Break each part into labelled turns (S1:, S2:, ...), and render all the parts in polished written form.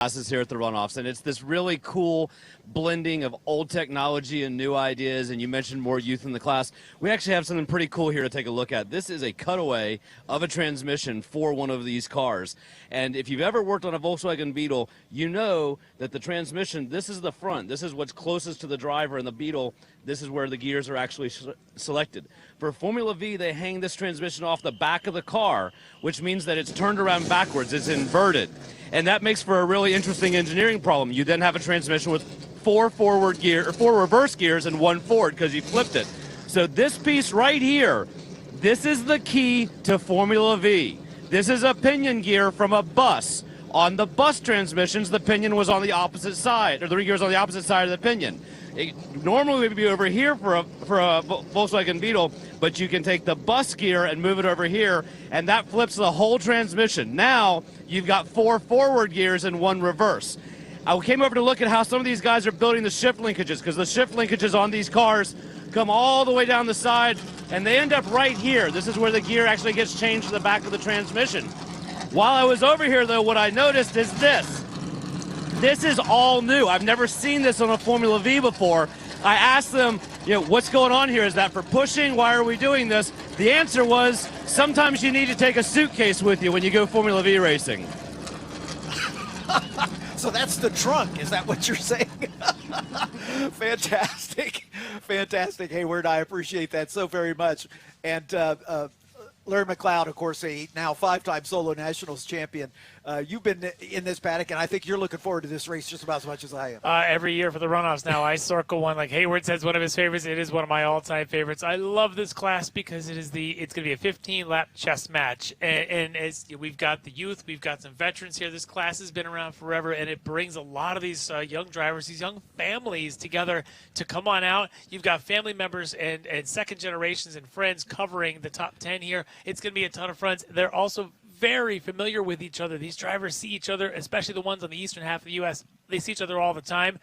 S1: classes here at the Runoffs, and it's this really cool blending of old technology and new ideas. And you mentioned more youth in the class. We actually have something pretty cool here to take a look at. This is a cutaway of a transmission for one of these cars, and if you've ever worked on a Volkswagen Beetle, you know that the transmission, this is the front, this is what's closest to the driver, and the Beetle, this is where the gears are actually selected. For Formula V, they hang this transmission off the back of the car, which means that it's turned around backwards, it's inverted. And that makes for a really interesting engineering problem. You then have a transmission with four reverse gears and one forward because you flipped it. So this piece right here, this is the key to Formula V. This is a pinion gear from a bus. On the bus transmissions, the pinion was on the opposite side, or the gears on the opposite side of the pinion. It normally would be over here for a Volkswagen Beetle, but you can take the bus gear and move it over here, and that flips the whole transmission. Now you've got four forward gears and one reverse. I came over to look at how some of these guys are building the shift linkages, because the shift linkages on these cars come all the way down the side, and they end up right here. This is where the gear actually gets changed to the back of the transmission. While I was over here, though, what I noticed is this. This is all new. I've never seen this on a Formula V before. I asked them, what's going on here? Is that for pushing? Why are we doing this? The answer was, sometimes you need to take a suitcase with you when you go Formula V racing.
S2: So that's the trunk. Is that what you're saying? Fantastic. Fantastic, Hayward. I appreciate that so very much. And Larry McLeod, of course, a now five-time solo nationals champion. You've been in this paddock, and I think you're looking forward to this race just about as much as I am.
S3: Every year for the Runoffs now, I circle one. Like Hayward says, one of his favorites. It is one of my all-time favorites. I love this class because it's going to be a 15-lap chess match. And as we've got the youth, we've got some veterans here. This class has been around forever, and it brings a lot of these young drivers, these young families together to come on out. You've got family members and second generations and friends covering the top 10 here. It's going to be a ton of fun. They're also very familiar with each other. These drivers see each other, especially the ones on the eastern half of the U.S. They see each other all the time.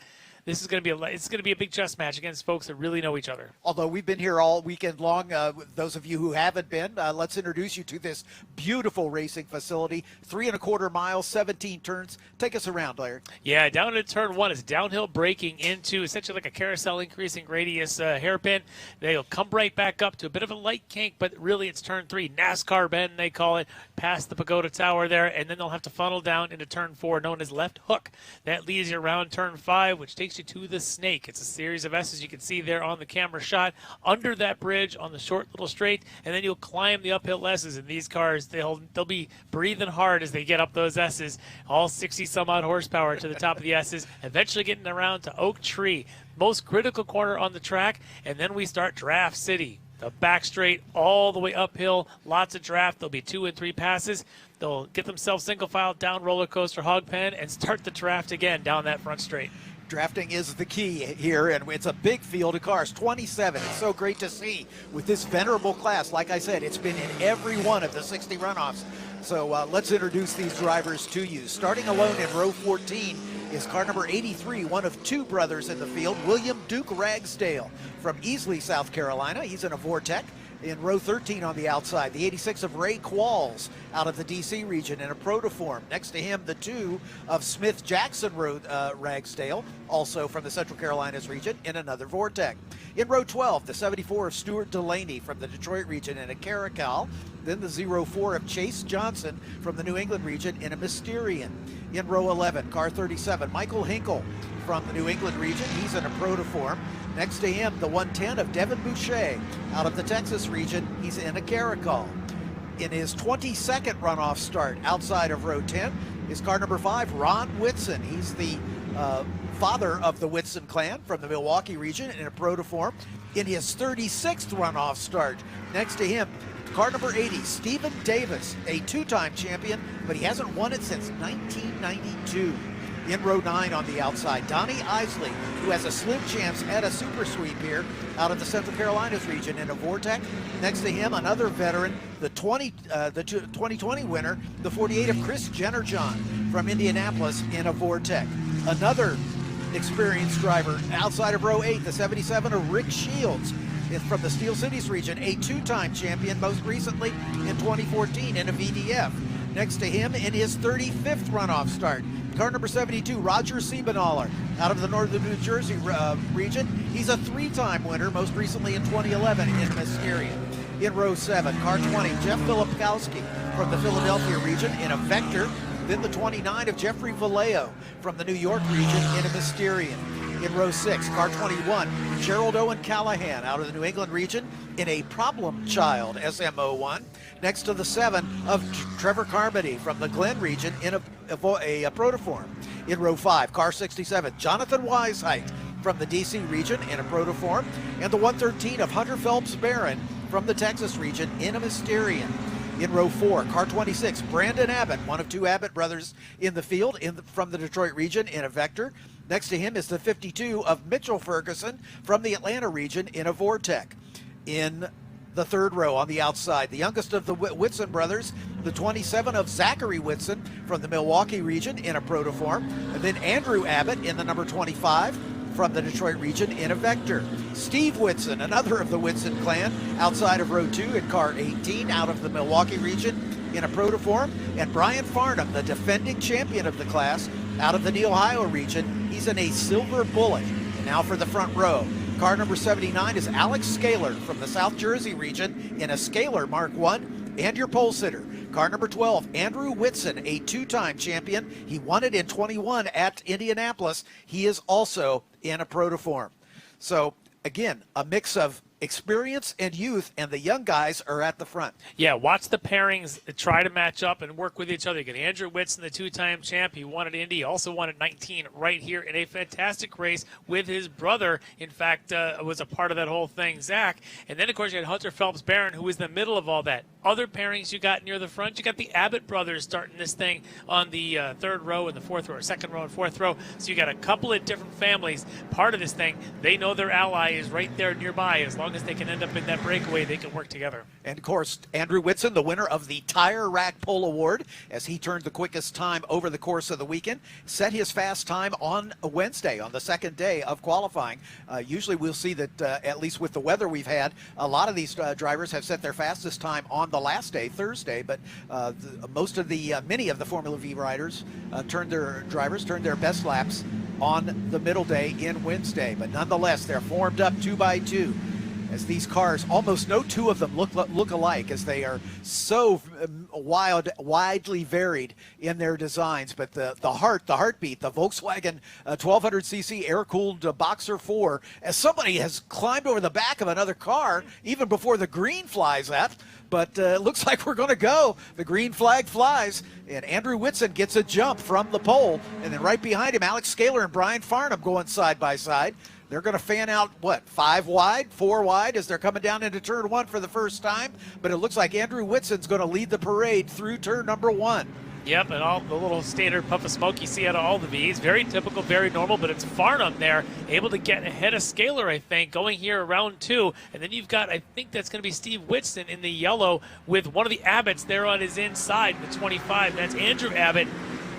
S3: This is going to be a big chess match against folks that really know each other.
S2: Although we've been here all weekend long, those of you who haven't been, let's introduce you to this beautiful racing facility. 3.25 miles, 17 turns. Take us around, Larry.
S3: Yeah, down at turn 1 is downhill braking into essentially like a carousel increasing radius hairpin. They'll come right back up to a bit of a light kink, but really it's turn 3, NASCAR bend they call it, past the Pagoda Tower there, and then they'll have to funnel down into turn 4, known as left hook. That leads you around turn 5, which takes you to the Snake. It's a series of S's you can see there on the camera shot under that bridge on the short little straight, and then you'll climb the uphill S's. And these cars, they'll be breathing hard as they get up those S's, all 60 some odd horsepower to the top of the S's, eventually getting around to Oak Tree, most critical corner on the track, and then we start Draft City. The back straight all the way uphill, lots of draft. There'll be 2 and 3 passes. They'll get themselves single file down roller coaster hog pen and start the draft again down that front straight.
S2: Drafting is the key here, and it's a big field of cars, 27. It's so great to see with this venerable class. Like I said, it's been in every one of the 60 runoffs. So let's introduce these drivers to you. Starting alone in row 14 is car number 83, one of 2 brothers in the field, William Duke Ragsdale from Easley, South Carolina. He's in a Vortec. In row 13 on the outside, the 86 of Ray Qualls out of the D.C. region in a protoform. Next to him, the 2 of Smith Jackson Ragsdale, also from the Central Carolinas region, in another Vortec. In row 12, the 74 of Stuart Delaney from the Detroit region in a Caracal. Then the 04 of Chase Johnson from the New England region in a Mysterian. In row 11, car 37, Michael Hinkle from the New England region. He's in a protoform. Next to him, the 110 of Devin Boucher out of the Texas region. He's in a Caracal. In his 22nd runoff start outside of row 10 is car number 5, Ron Whitson. He's the father of the Whitson clan from the Milwaukee region in a protoform. In his 36th runoff start, next to him, car number 80, Stephen Davis, a 2-time champion, but he hasn't won it since 1992. In row 9 on the outside, Donnie Isley, who has a slim chance at a super sweep here out of the Central Carolinas region in a Vortec. Next to him, another veteran, the 2020 winner, the 48 of Chris Jennerjohn from Indianapolis in a Vortec. Another experienced driver outside of row 8, the 77 of Rick Shields from the Steel Cities region, a 2-time champion, most recently in 2014 in a VDF. Next to him in his 35th runoff start, car number 72, Roger Siebenaller, out of the northern New Jersey region. He's a 3-time winner, most recently in 2011 in Mysterian. In row 7, car 20, Jeff Filipkowski from the Philadelphia region in a Vector. Then the 29 of Jeffrey Vallejo from the New York region in a Mysterian. In row 6, car 21, Gerald Owen Callahan out of the New England region in a Problem Child SMO1. Next to the 7 of Trevor Carmody from the Glen region in a Protoform. In row 5, car 67, Jonathan Weisheit from the DC region in a Protoform. And the 113 of Hunter Phelps Barron from the Texas region in a Mysterian. In row 4, car 26, Brandon Abbott, one of 2 Abbott brothers in the field from the Detroit region in a Vector. Next to him is the 52 of Mitchell Ferguson from the Atlanta region in a Vortec. In the 3rd row on the outside, the youngest of the Whitson brothers, the 27 of Zachary Whitson from the Milwaukee region in a Protoform. And then Andrew Abbott in the number 25 from the Detroit region in a Vector. Steve Whitson, another of the Whitson clan, outside of row 2 in car 18 out of the Milwaukee region in a Protoform. And Brian Farnham, the defending champion of the class, out of the Ohio region. He's in a Silver Bullet. And now for the front row. Car number 79 is Alex Scaler from the South Jersey region in a Scaler Mark I. And your pole sitter, car number 12, Andrew Whitson, a 2-time champion. He won it in 21 at Indianapolis. He is also in a Protoform. So, again, a mix of experience and youth, and the young guys are at the front.
S3: Yeah, watch the pairings try to match up and work with each other. You get Andrew Whitson, the 2-time champ. He won at Indy, also won at 19 right here in a fantastic race with his brother. In fact, was a part of that whole thing, Zach. And then, of course, you had Hunter Phelps Barron, who was in the middle of all that. Other pairings you got near the front, you got the Abbott brothers starting this thing on the 3rd row and the 4th row, or 2nd row and 4th row. So you got a couple of different families part of this thing. They know their ally is right there nearby. As long as they can end up in that breakaway, they can work together. And,
S2: of course, Andrew Whitson, the winner of the Tire Rack Pole Award, as he turned the quickest time over the course of the weekend, set his fast time on a Wednesday, on the 2nd day of qualifying. Usually we'll see that, at least with the weather we've had, a lot of these drivers have set their fastest time on the last day, Thursday, but many of the Formula V riders turned their best laps on the middle day in Wednesday. But nonetheless, they're formed up 2 by 2. As these cars, almost no 2 of them look alike, as they are so widely varied in their designs. But the heartbeat, the Volkswagen 1200cc air-cooled Boxer 4, as somebody has climbed over the back of another car even before the green flies up. But it looks like we're going to go. The green flag flies, and Andrew Whitson gets a jump from the pole. And then right behind him, Alex Scaler and Brian Farnham going side by side. They're going to fan out, 5 wide, 4 wide as they're coming down into turn 1 for the first time. But it looks like Andrew Whitson's going to lead the parade through turn number 1.
S3: Yep, and all the little standard puff of smoke you see out of all the Vs. Very typical, very normal, but it's Farnham there, able to get ahead of Scaler, I think, going here around 2. And then you've got, I think that's going to be Steve Whitson in the yellow with one of the Abbotts there on his inside, the 25. That's Andrew Abbott.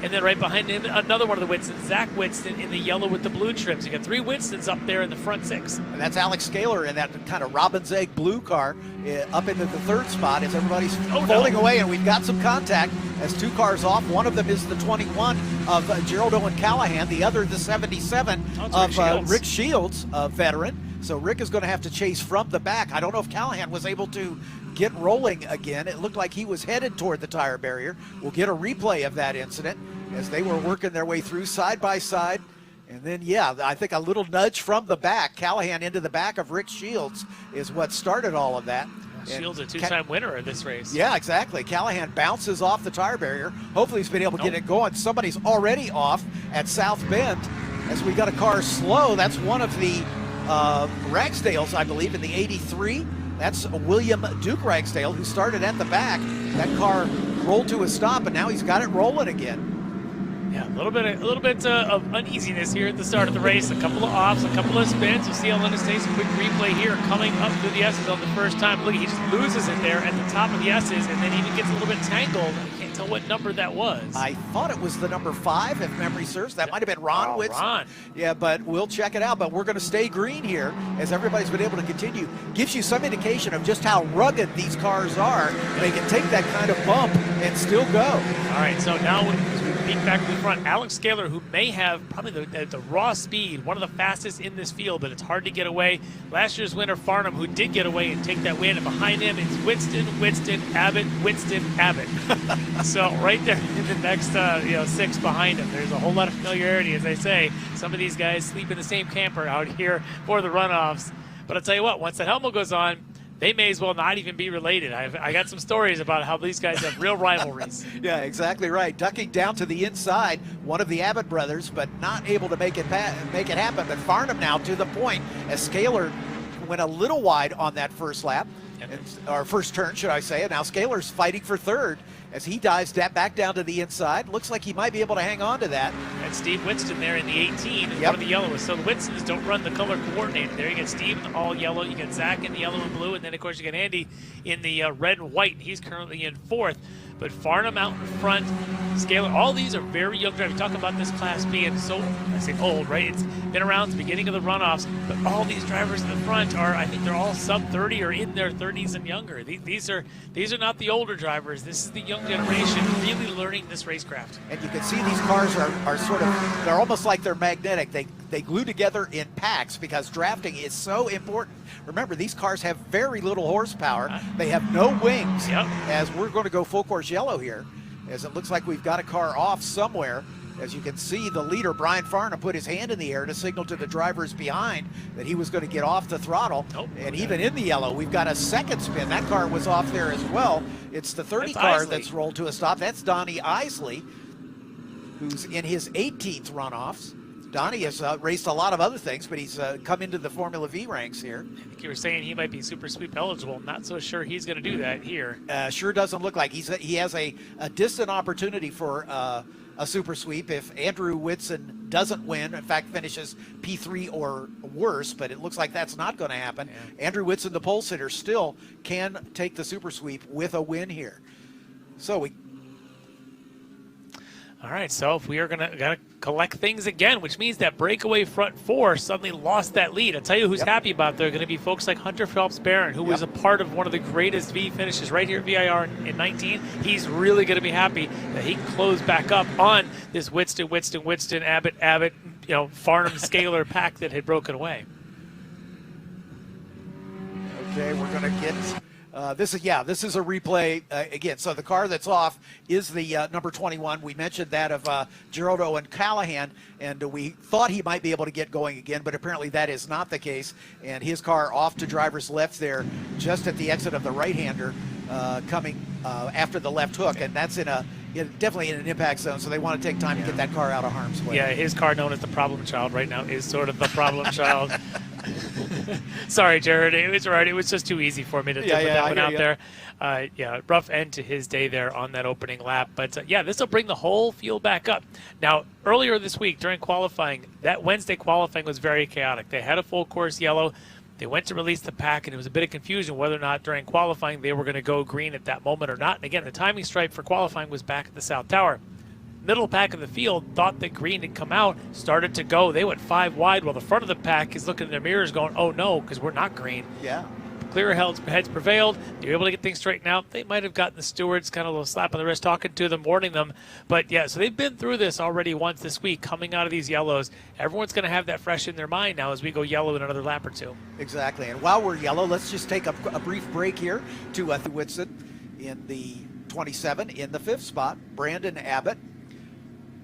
S3: And then right behind him, another one of the Whitsons, Zach Whitson in the yellow with the blue trim. So you got 3 Whitstons up there in the front 6.
S2: And that's Alex Scaler in that kind of robin's egg blue car up into the 3rd spot as everybody's folding away. And we've got some contact as 2 cars off. One of them is the 21 of Gerald Owen Callahan. The other, the 77 of Rick Shields, a veteran. So Rick is going to have to chase from the back. I don't know if Callahan was able to get rolling again. It looked like he was headed toward the tire barrier. We'll get a replay of that incident as they were working their way through side by side. And then, yeah, I think a little nudge from the back. Callahan into the back of Rick Shields is what started all of that.
S3: Shields a 2-time winner in this race.
S2: Yeah, exactly. Callahan bounces off the tire barrier. Hopefully he's been able to get it going. Somebody's already off at South Bend as we got a car slow. That's one of the Ragsdales, I believe, in the 83. That's William Duke Ragsdale, who started at the back. That car rolled to a stop, and now he's got it rolling again.
S3: Yeah, a little bit of uneasiness here at the start of the race. A couple of offs, a couple of spins. You'll see Alan Estates, a quick replay here, coming up through the S's on the first time. Look, he just loses it there at the top of the S's, and then even gets a little bit tangled. I can't tell what number that was.
S2: I thought it was the number 5, if memory serves. That might have been Ron Whitson.
S3: Ron.
S2: Yeah, but we'll check it out. But we're going to stay green here as everybody's been able to continue. Gives you some indication of just how rugged these cars are. They can take that kind of bump and still go.
S3: All right, so now as we peek back to the front. Alex Scaler, who may have probably the raw speed, one of the fastest in this field, but it's hard to get away. Last year's winner, Farnham, who did get away and take that win. And behind him, it's Winston, Abbott, Winston, Abbott. So right there in the next 6 behind him, there's a whole lot of familiarity, as I say. Some of these guys sleep in the same camper out here for the runoffs. But I'll tell you what, once that helmet goes on, they may as well not even be related. I got some stories about how these guys have real rivalries.
S2: Yeah, exactly right. Ducking down to the inside, one of the Abbott brothers, but not able to make it happen. But Farnham now to the point as Scaler went a little wide on that first lap, or first turn, should I say. And now Scaler's fighting for third as he dives back down to the inside. Looks like he might be able to hang on to that.
S3: And Steve Winston there in the 18, one of the yellows. So the Winstons don't run the color coordinated. There you get Steve in all yellow, you get Zach in the yellow and blue, and then of course you get Andy in the red and white. He's currently in 4th. But Farnham out in front, Scaler, all these are very young drivers. We talk about this class being so, I say old, right? It's been around the beginning of the runoffs, but all these drivers in the front are, I think they're all sub 30 or in their 30s and younger. These are not the older drivers. This is the young generation really learning this racecraft.
S2: And you can see these cars are sort of, they're almost like they're magnetic. They glue together in packs because drafting is so important. Remember, these cars have very little horsepower. They have no wings, as we're going to go full course yellow here, as it looks like we've got a car off somewhere. As you can see, the leader, Brian Farnham, put his hand in the air to signal to the drivers behind that he was going to get off the throttle. And even in the yellow, we've got a second spin. That car was off there as well. It's the 30 car that's rolled to a stop. That's Donnie Isley, who's in his 18th runoffs. Donnie has raced a lot of other things, but he's come into the Formula V ranks here.
S3: I think you were saying he might be super sweep eligible. Not so sure he's going to do that here.
S2: Sure doesn't look like he has a distant opportunity for a super sweep if Andrew Whitson doesn't win, in fact finishes P3 or worse, but it looks like that's not going to happen. Andrew Whitson, the pole sitter, still can take the super sweep with a win here. So
S3: all right, so if we are gotta collect things again, which means that breakaway front 4 suddenly lost that lead. I'll tell you who's happy about there are going to be folks like Hunter Phelps-Barron, who was a part of one of the greatest V finishes right here at VIR in 19. He's really going to be happy that he closed back up on this Winston, Abbott, Farnham, Scaler pack that had broken away.
S2: Okay, we're going to get... this is a replay again. So the car that's off is the number 21. We mentioned that of Gerald Owen Callahan, and we thought he might be able to get going again, but apparently that is not the case. And his car off to driver's left there, just at the exit of the right-hander, coming after the left hook, and that's definitely in an impact zone. So they want to take time to get that car out of harm's way.
S3: Yeah, his car, known as the problem child right now, is sort of the problem child. Sorry, Jared. It was right. It was just too easy for me to put that one out there. Rough end to his day there on that opening lap. But this will bring the whole field back up. Now, earlier this week during qualifying, that Wednesday qualifying was very chaotic. They had a full course yellow. They went to release the pack, and it was a bit of confusion whether or not during qualifying they were going to go green at that moment or not. And again, the timing stripe for qualifying was back at the South Tower. Middle pack of the field thought that green had come out, started to go. They went 5 wide while the front of the pack is looking in their mirrors going, oh no, because we're not green.
S2: Yeah.
S3: Clearer heads prevailed. They were able to get things straightened out. They might have gotten the stewards kind of a little slap on the wrist, talking to them, warning them. But so they've been through this already once this week, coming out of these yellows. Everyone's going to have that fresh in their mind now as we go yellow in another lap or two. Exactly.
S2: And while we're yellow, let's just take a brief break here to Whitson in the 27 in the 5th spot, Brandon Abbott.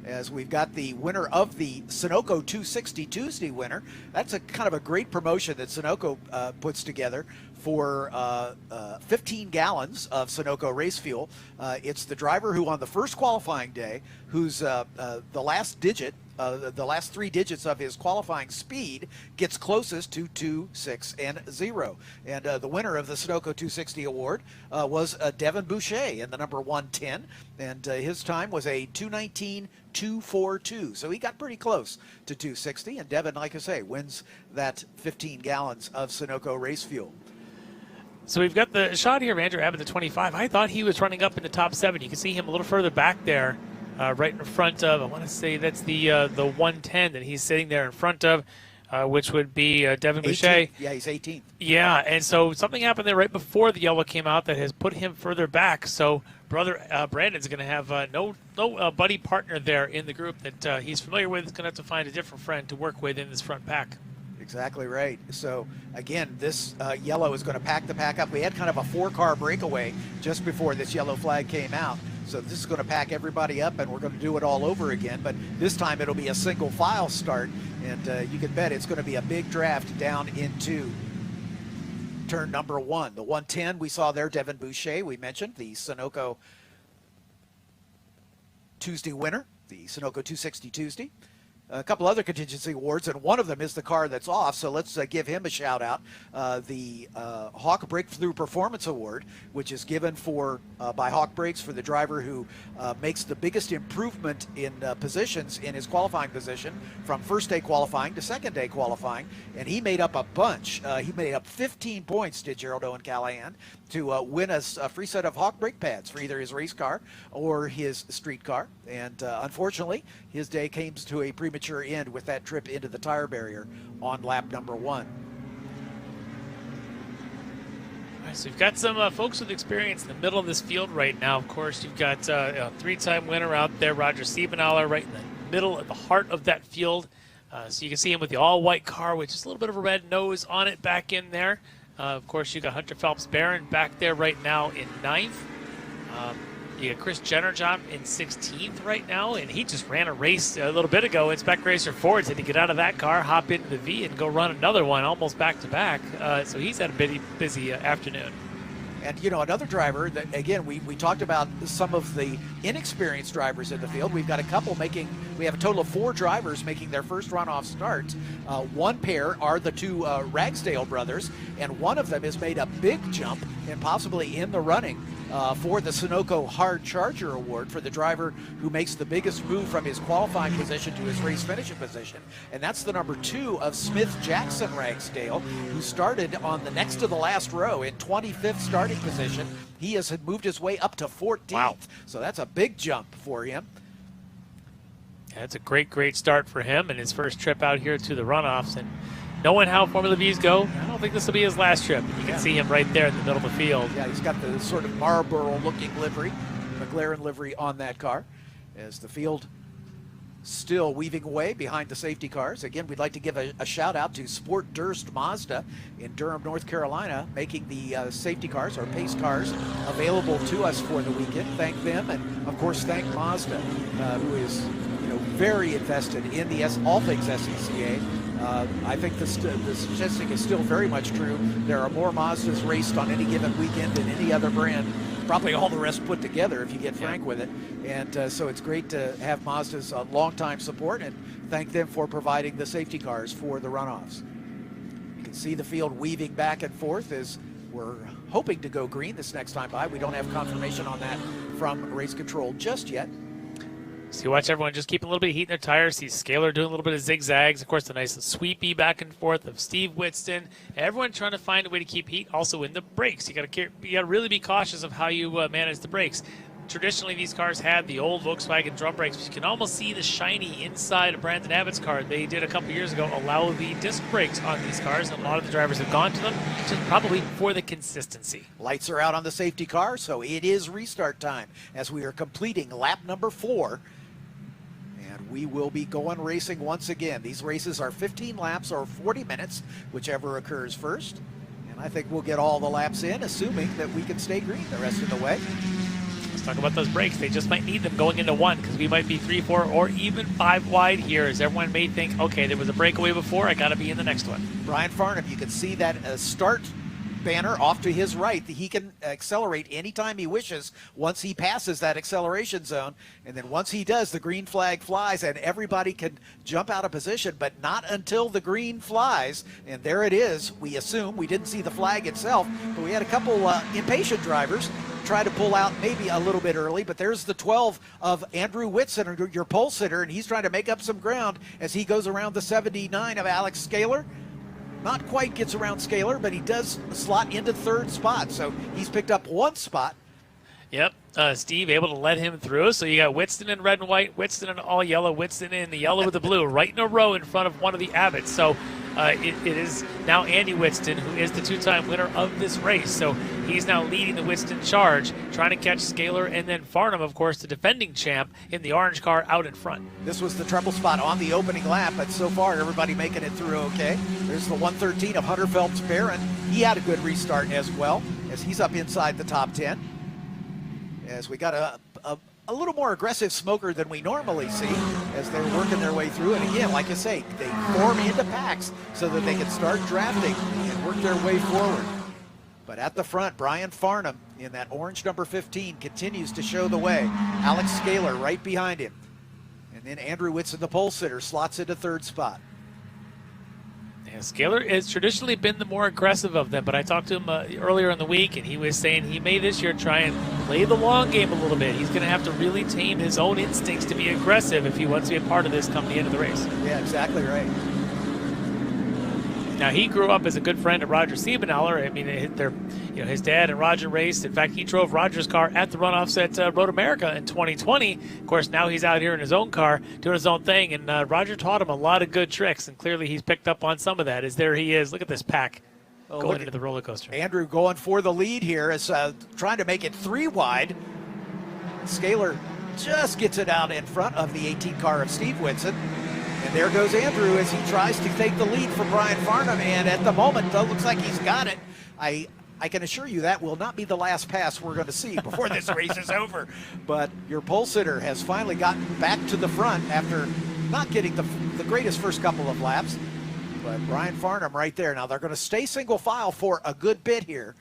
S2: As we've got the winner of the Sunoco 260 Tuesday winner. That's a kind of a great promotion that Sunoco puts together for 15 gallons of Sunoco race fuel. It's the driver who on the first qualifying day, who's the last 3 digits of his qualifying speed gets closest to 2, 6, and 0. And the winner of the Sunoco 260 award was Devin Boucher in the number 110, and his time was a 2:19.242. So he got pretty close to 260, and Devin, like I say, wins that 15 gallons of Sunoco race fuel.
S3: So we've got the shot here of Andrew Abbott at 25. I thought he was running up in the top 7. You can see him a little further back there. Right in front of, I want to say that's the 110 that he's sitting there in front of, which would be Devin Boucher.
S2: Yeah, he's 18th.
S3: Yeah, and so something happened there right before the yellow came out that has put him further back. So brother Brandon's going to have no buddy partner there in the group that he's familiar with. He's going to have to find a different friend to work with in this front pack.
S2: Exactly right. So again, this yellow is going to pack the pack up. We had kind of a 4-car breakaway just before this yellow flag came out. So this is going to pack everybody up, and we're going to do it all over again. But this time it'll be a single file start, and you can bet it's going to be a big draft down into turn number 1. The 110 we saw there, Devin Boucher, we mentioned, the Sunoco Tuesday winner, the Sunoco 260 Tuesday. A couple other contingency awards, and one of them is the car that's off, so let's give him a shout out. The Hawk Breakthrough Performance Award, which is given by Hawk Brakes for the driver who makes the biggest improvement in positions in his qualifying position from first day qualifying to second day qualifying, and he made up a bunch. He made up 15 points, did Gerald Owen Callahan, to win us a free set of Hawk brake pads for either his race car or his street car. And unfortunately, his day came to a premature end with that trip into the tire barrier on lap number 1.
S3: All right, so you've got some folks with experience in the middle of this field right now. Of course, you've got a 3-time winner out there, Roger Siebenaller, right in the middle, at the heart of that field. So you can see him with the all-white car, which is a little bit of a red nose on it back in there. Of course, you got Hunter Phelps Barron back there right now in 9th. You got Chris Jennerjohn in 16th right now, and he just ran a race a little bit ago. Spec Racer Ford had to get out of that car, hop into the V, and go run another one almost back-to-back. So he's had a busy afternoon.
S2: And, you know, another driver that, again, we talked about some of the inexperienced drivers in the field. We've got a couple we have a total of 4 drivers making their first runoff starts. One pair are the 2 Ragsdale brothers, and one of them has made a big jump and possibly in the running for the Sunoco Hard Charger Award for the driver who makes the biggest move from his qualifying position to his race finishing position. And that's the number 2 of Smith Jackson Ragsdale, who started on the next to the last row in 25th starting position. He has moved his way up to 14th.
S3: Wow.
S2: So that's a big jump for him.
S3: That's a great start for him and his first trip out here to the runoffs. And knowing how Formula V's go, I don't think this will be his last trip. You can see him right there in the middle of the field.
S2: Yeah, he's got the sort of Marlboro-looking livery, McLaren livery on that car, as the field still weaving away behind the safety cars. Again, we'd like to give a shout out to Sport Durst Mazda in Durham, North Carolina, making the safety cars, or pace cars, available to us for the weekend. Thank them, and of course thank Mazda, who is very invested in all things SCCA. I think the statistic is still very much true. There are more Mazdas raced on any given weekend than any other brand, probably all the rest put together if you get frank with it. And so it's great to have Mazda's longtime support, and thank them for providing the safety cars for the runoffs. You can see the field weaving back and forth as we're hoping to go green this next time by. We don't have confirmation on that from race control just yet.
S3: So you watch everyone just keeping a little bit of heat in their tires. See Scaler doing a little bit of zigzags. Of course, the nice sweepy back and forth of Steve Whitston. Everyone trying to find a way to keep heat also in the brakes. You got to really be cautious of how you manage the brakes. Traditionally, these cars had the old Volkswagen drum brakes, but you can almost see the shiny inside of Brandon Abbott's car. They did a couple years ago allow the disc brakes on these cars, and a lot of the drivers have gone to them, just probably for the consistency.
S2: Lights are out on the safety car, so it is restart time as we are completing lap number 4. We will be going racing once again. These races are 15 laps or 40 minutes, whichever occurs first. And I think we'll get all the laps in, assuming that we can stay green the rest of the way.
S3: Let's talk about those brakes. They just might need them going into 1 because we might be 3, 4, or even 5 wide here, as everyone may think, okay, there was a breakaway before, I got to be in the next one.
S2: Brian Farnham, you can see that start banner off to his right. He can accelerate anytime he wishes once he passes that acceleration zone, and then once he does, the green flag flies and everybody can jump out of position, but not until the green flies. And there it is. We assume, we didn't see the flag itself, but we had a couple impatient drivers try to pull out maybe a little bit early, but there's the 12 of Andrew Whitson, your pole sitter, and he's trying to make up some ground as he goes around the 79 of Alex Scaler. Not quite gets around Scaler, but he does slot into 3rd spot, so he's picked up 1 spot.
S3: Yep, Steve able to let him through. So you got Whitston in red and white, Whitston in all yellow, Whitston in the yellow with the blue, right in a row in front of one of the Abbotts. So it is now Andy Whitston, who is the two-time winner of this race. So he's now leading the Whitston charge, trying to catch Scaler, and then Farnham, of course, the defending champ, in the orange car out in front.
S2: This was the trouble spot on the opening lap, but so far everybody making it through okay. There's the 113 of Hunter Phelps Barron. He had a good restart as well, as he's up inside the top 10. As we got a little more aggressive smoker than we normally see as they're working their way through. And again, like I say, they form into packs so that they can start drafting and work their way forward. But at the front, Brian Farnham in that orange number 15 continues to show the way. Alex Scaler right behind him. And then Andrew Whitson, the pole sitter, slots into third spot.
S3: Yeah, Scaler has traditionally been the more aggressive of them, but I talked to him earlier in the week, and he was saying he may this year try and play the long game a little bit. He's going to have to really tame his own instincts to be aggressive if he wants to be a part of this come the end of the race.
S2: Yeah, exactly right.
S3: Now, he grew up as a good friend of Roger Siebenauer. I mean, his dad and Roger raced. In fact, he drove Roger's car at the runoffs at Road America in 2020. Of course, now he's out here in his own car doing his own thing, and Roger taught him a lot of good tricks, and clearly he's picked up on some of that, as there he is. Look at this pack going into the roller coaster.
S2: Andrew going for the lead here, is trying to make it 3 wide. Scaler just gets it out in front of the 18 car of Steve Whitson. And there goes Andrew as he tries to take the lead from Brian Farnham, and at the moment, though, looks like he's got it. I can assure you that will not be the last pass we're going to see before this race is over. But your pole sitter has finally gotten back to the front after not getting the greatest first couple of laps. But Brian Farnham right there. Now, they're going to stay single file for a good bit here.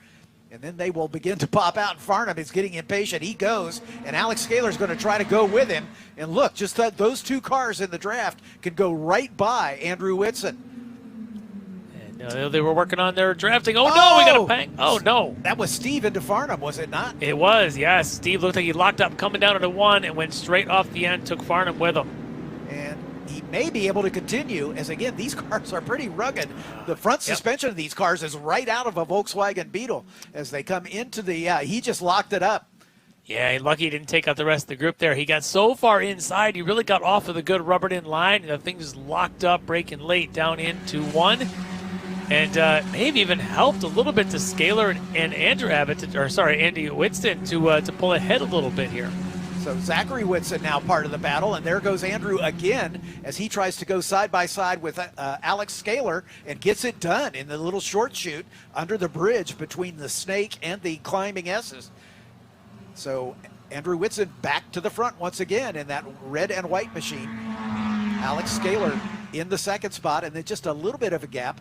S2: And then they will begin to pop out. Farnham is getting impatient. He goes, and Alex Scaler is going to try to go with him. And look, just those 2 cars in the draft could go right by Andrew Whitson.
S3: And they were working on their drafting. Oh, no, we got a bang. Oh, no.
S2: That was Steve into Farnham, was it not?
S3: It was, yes. Steve looked like he locked up coming down into 1 and went straight off the end, took Farnham with him.
S2: And he may be able to continue, as again, these cars are pretty rugged. The front suspension of these cars is right out of a Volkswagen Beetle as they come into the, he just locked it up.
S3: Yeah, lucky he didn't take out the rest of the group there. He got so far inside, he really got off of the good rubbered-in line, and the thing was locked up, breaking late down into 1. And maybe even helped a little bit to Scaler and Andrew Abbott, Andy Whitson to pull ahead a little bit here.
S2: So Zachary Whitson now part of the battle, and there goes Andrew again as he tries to go side by side with Alex Scaler and gets it done in the little short chute under the bridge between the Snake and the Climbing S's. So Andrew Whitson back to the front once again in that red and white machine. Alex Scaler in the second spot, and then just a little bit of a gap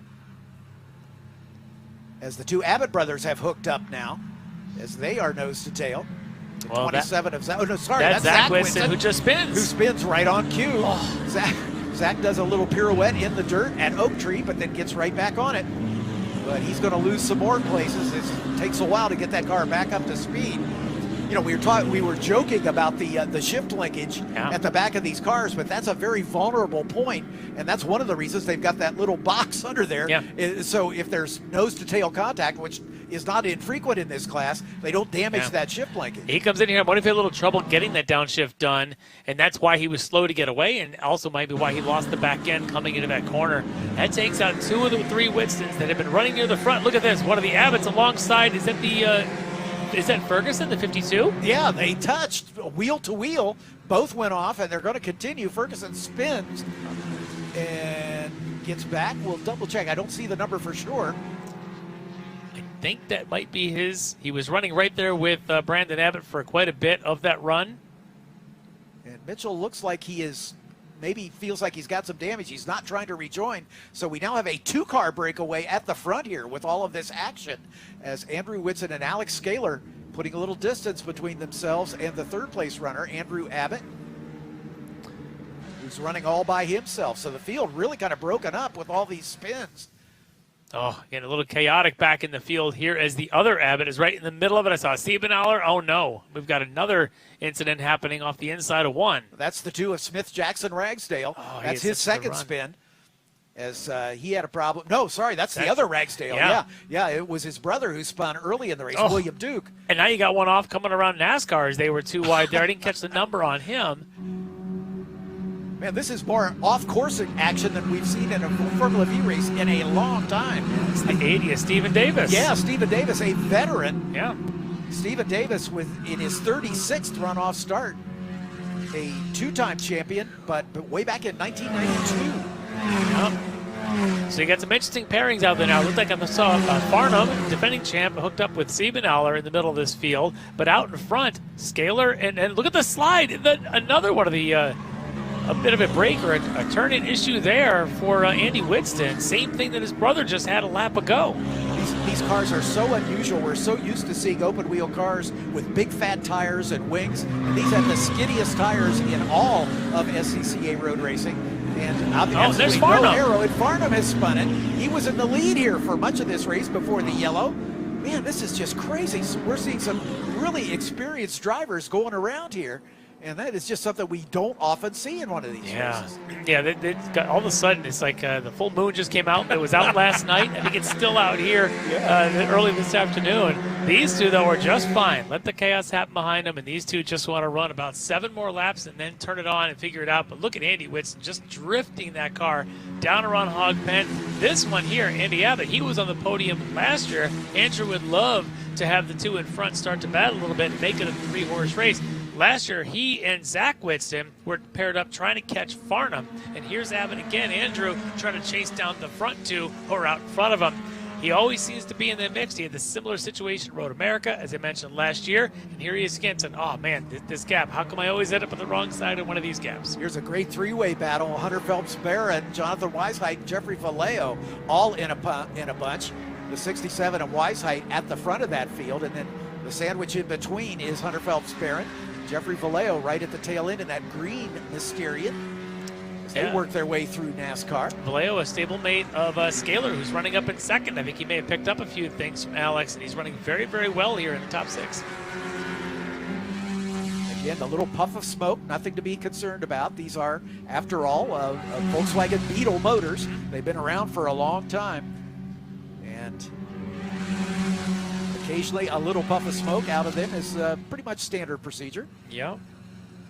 S2: as the 2 Abbott brothers have hooked up now as they are nose to tail.
S3: Well,
S2: 27 of Zach. Oh, no, sorry.
S3: That's Zach Whitson, who just spins.
S2: Who spins right on cue.
S3: Oh.
S2: Zach does a little pirouette in the dirt at Oak Tree, but then gets right back on it. But he's going to lose some more places. It takes a while to get that car back up to speed. You know, we were joking about the shift linkage at the back of these cars, but that's a very vulnerable point, and that's one of the reasons they've got that little box under there.
S3: Yeah.
S2: So if there's nose-to-tail contact, which is not infrequent in this class, they don't damage that shift linkage.
S3: He comes in here, what if he had a little trouble getting that downshift done, and that's why he was slow to get away, and also might be why he lost the back end coming into that corner. That takes out 2 of the 3 Whitstons that have been running near the front. Look at this, one of the Abbotts alongside, is that Ferguson, the 52?
S2: Yeah, they touched wheel to wheel. Both went off, and they're going to continue. Ferguson spins and gets back. We'll double check. I don't see the number for sure.
S3: I think that might be his. He was running right there with Brandon Abbott for quite a bit of that run.
S2: And Mitchell looks like he is, maybe feels like he's got some damage. He's not trying to rejoin. So we now have a 2-car breakaway at the front here with all of this action as Andrew Whitson and Alex Scaler putting a little distance between themselves and the 3rd place runner, Andrew Abbott, who's running all by himself. So the field really kind of broken up with all these spins.
S3: Oh, again, a little chaotic back in the field here as the other Abbott is right in the middle of it. I saw Siebenauer. Oh, no. We've got another incident happening off the inside of 1.
S2: That's the 2 of Smith Jackson Ragsdale.
S3: Oh,
S2: that's his second spin as he had a problem. No, sorry, that's the other Ragsdale. Yeah, it was his brother who spun early in the race, William Duke.
S3: And now you got one off coming around NASCAR as they were too wide there. I didn't catch the number on him.
S2: Man, this is more off-course action than we've seen in a Formula V race in a long time.
S3: It's the 80th Stephen Davis.
S2: Yeah, Stephen Davis, a veteran.
S3: Yeah.
S2: Stephen Davis in his 36th runoff start. A two-time champion, but way back in 1992.
S3: Yep. So you got some interesting pairings out there now. It looked like I saw Farnham, defending champ, hooked up with Siebenthaler in the middle of this field. But out in front, Scaler, and look at the slide. Another one of the... a bit of a break or a turn-in issue there for Andy Whitston. Same thing that his brother just had a lap ago.
S2: These cars are so unusual. We're so used to seeing open-wheel cars with big fat tires and wings. And these have the skiddiest tires in all of SCCA road racing. And
S3: there's Farnham.
S2: No arrow, and Farnham has spun it. He was in the lead here for much of this race before the yellow. Man, this is just crazy. So we're seeing some really experienced drivers going around here. And that is just something we don't often see in one of these races.
S3: Yeah, they got, all of a sudden, it's like the full moon just came out. It was out last night. I think it's still out here early this afternoon. These two, though, are just fine. Let the chaos happen behind them, and these two just want to run about 7 more laps and then turn it on and figure it out. But look at Andy Whitson just drifting that car down around Hog Pen. This one here, Andy Abbott, he was on the podium last year. Andrew would love to have the two in front start to battle a little bit and make it a 3-horse race. Last year, he and Zach Whitston were paired up trying to catch Farnham. And here's Abbott again, Andrew, trying to chase down the front two who are out in front of him. He always seems to be in the mix. He had the similar situation at Road America, as I mentioned last year. And here he is again saying, oh, man, this gap. How come I always end up on the wrong side of one of these gaps?
S2: Here's a great three-way battle. Hunter Phelps-Barron, Jonathan Weishaupt, Jeffrey Vallejo, all in a bunch. The 67 of Weishaupt at the front of that field. And then the sandwich in between is Hunter Phelps-Barron. Jeffrey Vallejo right at the tail end in that green Mysterian. They work their way through NASCAR.
S3: Vallejo, a stablemate of Scaler, who's running up in second. I think he may have picked up a few things from Alex, and he's running very, very well here in the top 6.
S2: Again, the little puff of smoke, nothing to be concerned about. These are, after all, Volkswagen Beetle motors. They've been around for a long time. And occasionally a little puff of smoke out of them is pretty much standard procedure.
S3: Yeah.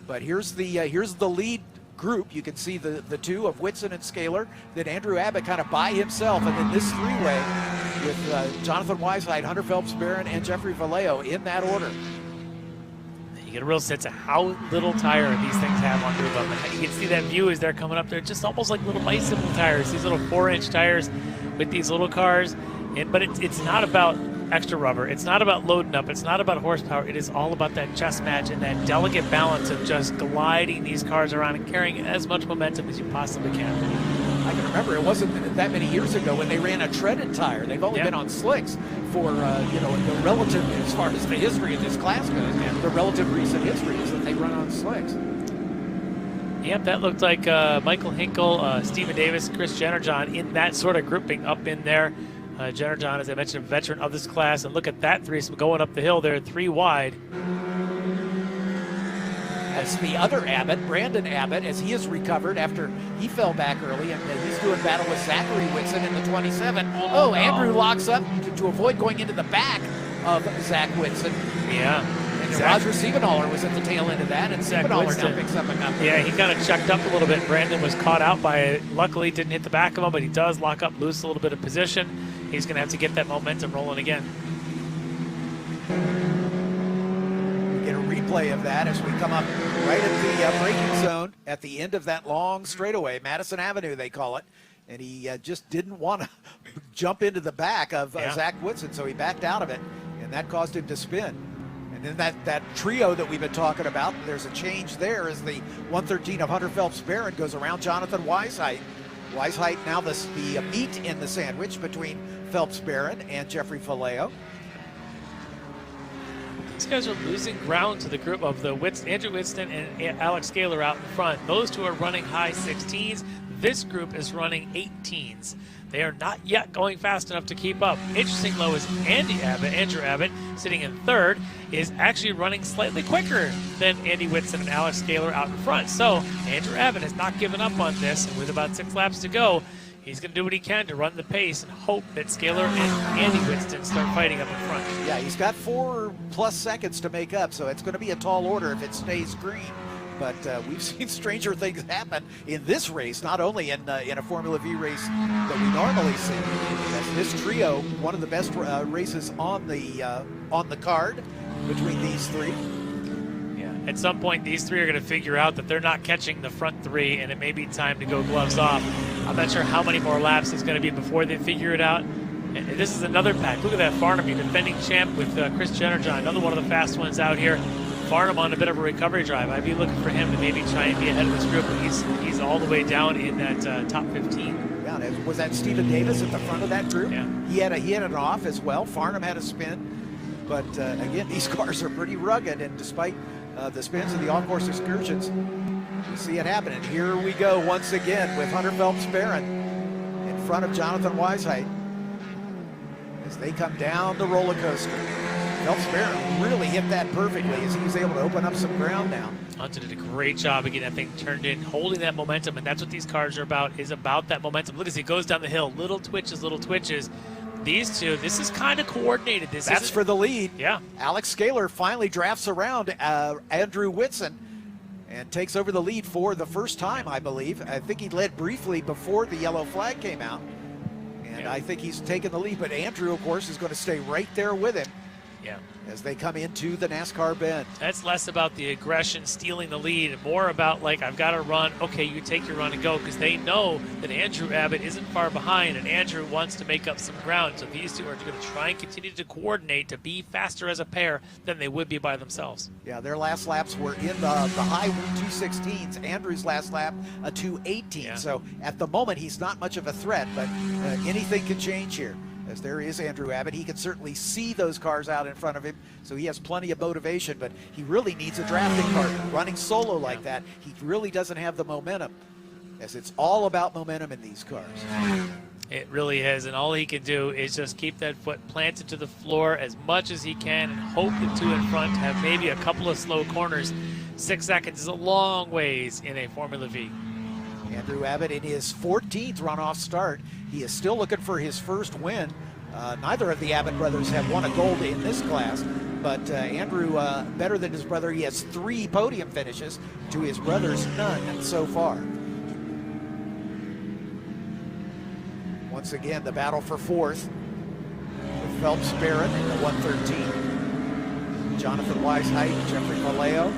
S2: But here's the lead group. You can see the two of Whitson and Scaler. Then Andrew Abbott kind of by himself, and then this three-way with Jonathan Weishaupt, Hunter Phelps-Barron, and Jeffrey Vallejo in that order.
S3: You get a real sense of how little tire these things have under them. And you can see that view as they're coming up. They're just almost like little bicycle tires, these little 4-inch tires with these little cars. But it's not about extra rubber. It's not about loading up. It's not about horsepower. It is all about that chest match and that delicate balance of just gliding these cars around and carrying as much momentum as you possibly can.
S2: I can remember it wasn't that many years ago when they ran a treaded tire. They've only been on slicks for the relative, as far as the history of this class goes. The relative recent history is that they run on slicks.
S3: Yep, that looked like Michael Hinkle, Stephen Davis, Chris Jennerjohn in that sort of grouping up in there. Jennerjohn, as I mentioned, a veteran of this class, and look at that threesome going up the hill there, 3 wide.
S2: That's the other Abbott, Brandon Abbott, as he has recovered after he fell back early, and he's doing battle with Zachary Whitson in the 27. Oh, Andrew locks up to avoid going into the back of Zach Whitson.
S3: Yeah.
S2: And Roger Siebenthaler was at the tail end of that, and Siebenthaler now picks up a couple.
S3: Yeah, he kind of checked up a little bit. Brandon was caught out by it. Luckily, didn't hit the back of him, but he does lock up, lose a little bit of position. He's going to have to get that momentum rolling again.
S2: We get a replay of that as we come up right at the braking zone at the end of that long straightaway, Madison Avenue they call it, and he just didn't want to jump into the back of Zach Whitson, so he backed out of it, and that caused him to spin. And then that trio that we've been talking about, there's a change there as the 113 of Hunter Phelps-Barron goes around Jonathan Weishaupt. Weishaupt now the meat in the sandwich between Phelps-Barron and Jeffrey Vallejo.
S3: These guys are losing ground to the group of the Andrew Whitston and Alex Scaler out in front. Those two are running high 16s. This group is running 18s. They are not yet going fast enough to keep up. Interesting, though, is Andrew Abbott, sitting in third, is actually running slightly quicker than Andy Whitson and Alex Scaler out in front. So Andrew Abbott has not given up on this, and with about 6 laps to go, he's going to do what he can to run the pace and hope that Scaler and Andy Whitson start fighting up in front.
S2: Yeah, he's got 4+ seconds to make up, so it's going to be a tall order if it stays green. But we've seen stranger things happen in this race, not only in a Formula V race that we normally see. As this trio, one of the best races on the card between these three.
S3: Yeah, at some point these three are going to figure out that they're not catching the front three, and it may be time to go gloves off. I'm not sure how many more laps it's going to be before they figure it out. And this is another pack. Look at that Farnham, your defending champ with Chris Jennerjohn, another one of the fast ones out here. Farnham on a bit of a recovery drive. I'd be looking for him to maybe try and be ahead of this group, but he's all the way down in that top 15.
S2: Yeah, was that Stephen Davis at the front of that group?
S3: Yeah.
S2: He had an off as well. Farnham had a spin, but again, these cars are pretty rugged, and despite the spins and the on-course excursions, you see it happen. And here we go once again with Hunter Phelps-Barron in front of Jonathan Weisheidt as they come down the roller coaster. Phelps-Barron really hit that perfectly as he was able to open up some ground now.
S3: Hunter did a great job of getting that thing turned in, holding that momentum, and that's what these cars are about, is about that momentum. Look as he goes down the hill, little twitches, little twitches. These two, this is kind of coordinated.
S2: That's for the lead.
S3: Yeah.
S2: Alex Scaler finally drafts around Andrew Whitson and takes over the lead for the first time, I believe. I think he led briefly before the yellow flag came out, and I think he's taken the lead, but Andrew, of course, is going to stay right there with him.
S3: Yeah.
S2: As they come into the NASCAR bend.
S3: That's less about the aggression, stealing the lead, and more about, like, I've got to run. Okay, you take your run and go, because they know that Andrew Abbott isn't far behind, and Andrew wants to make up some ground. So these two are going to try and continue to coordinate to be faster as a pair than they would be by themselves.
S2: Yeah, their last laps were in the high 216s. Andrew's last lap, a 218.
S3: Yeah.
S2: So at the moment, he's not much of a threat, but anything can change here. As there is Andrew Abbott. He can certainly see those cars out in front of him, so he has plenty of motivation, but he really needs a drafting partner. Running solo like that, he really doesn't have the momentum, as it's all about momentum in these cars.
S3: It really is, and all he can do is just keep that foot planted to the floor as much as he can and hope the two in front have maybe a couple of slow corners. 6 seconds is a long ways in a Formula V.
S2: Andrew Abbott in his 14th runoff start. He is still looking for his first win. Neither of the Abbott brothers have won a gold in this class, but Andrew, better than his brother, he has 3 podium finishes to his brother's none so far. Once again, the battle for fourth with Phelps-Barron in the 113. Jonathan Weisheidt, Jeffrey Vallejo.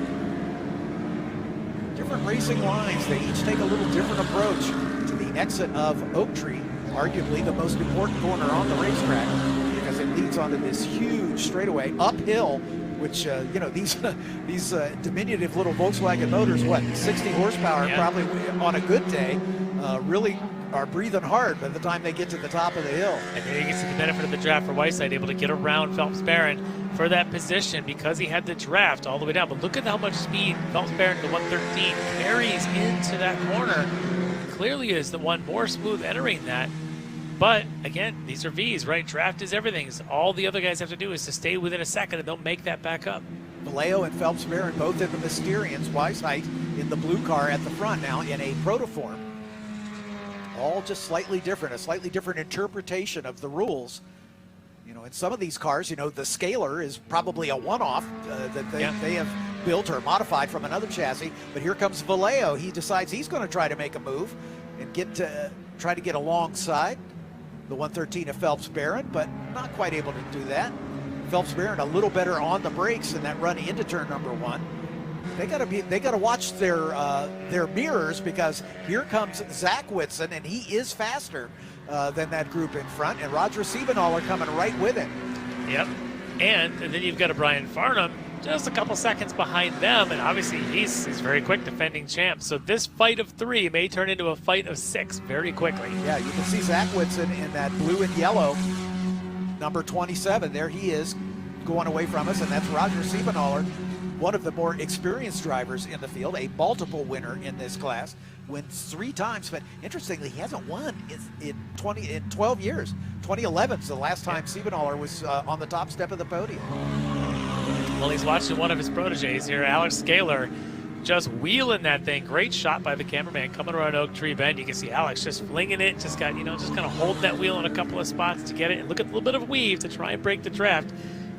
S2: Different racing lines. They each take a little different approach to the exit of Oak Tree, arguably the most important corner on the racetrack, because it leads onto this huge straightaway uphill, which you know, these diminutive little Volkswagen motors, what, 60 horsepower,
S3: yeah,
S2: probably on a good day, really are breathing hard by the time they get to the top of the hill.
S3: And there he gets the benefit of the draft for Weisheidt, able to get around Phelps-Barron for that position because he had the draft all the way down. But look at how much speed Phelps-Barron, the 113, carries into that corner. Clearly is the one more smooth entering that. But again, these are V's, right? Draft is everything. So all the other guys have to do is to stay within a second, and they'll make that back up.
S2: Vallejo and Phelps-Barron both in the Mysterians. Weisheidt in the blue car at the front now in a protoform. All just slightly different, a slightly different interpretation of the rules. You know, in some of these cars, you know, the Scaler is probably a one-off that they have built or modified from another chassis. But here comes Vallejo. He decides he's going to try to make a move and try to get alongside the 113 of Phelps-Barron, but not quite able to do that. Phelps-Barron a little better on the brakes in that run into turn number 1. They gotta watch their mirrors, because here comes Zach Whitson, and he is faster than that group in front, and Roger Siebenhaler coming right with him.
S3: Yep. And then you've got a Brian Farnham just a couple seconds behind them, and obviously he's very quick, defending champ. So this fight of 3 may turn into a fight of 6 very quickly.
S2: Yeah, you can see Zach Whitson in that blue and yellow, number 27. There he is going away from us, and that's Roger Siebenhaler, one of the more experienced drivers in the field, a multiple winner in this class, wins 3 times, but interestingly, he hasn't won in 12 years. 2011 is the last time Siebenhaler was on the top step of the podium.
S3: Well, he's watching one of his proteges here, Alex Scaler, just wheeling that thing. Great shot by the cameraman coming around Oak Tree Bend. You can see Alex just flinging it, just kind of holding that wheel in a couple of spots to get it. And look at a little bit of weave to try and break the draft.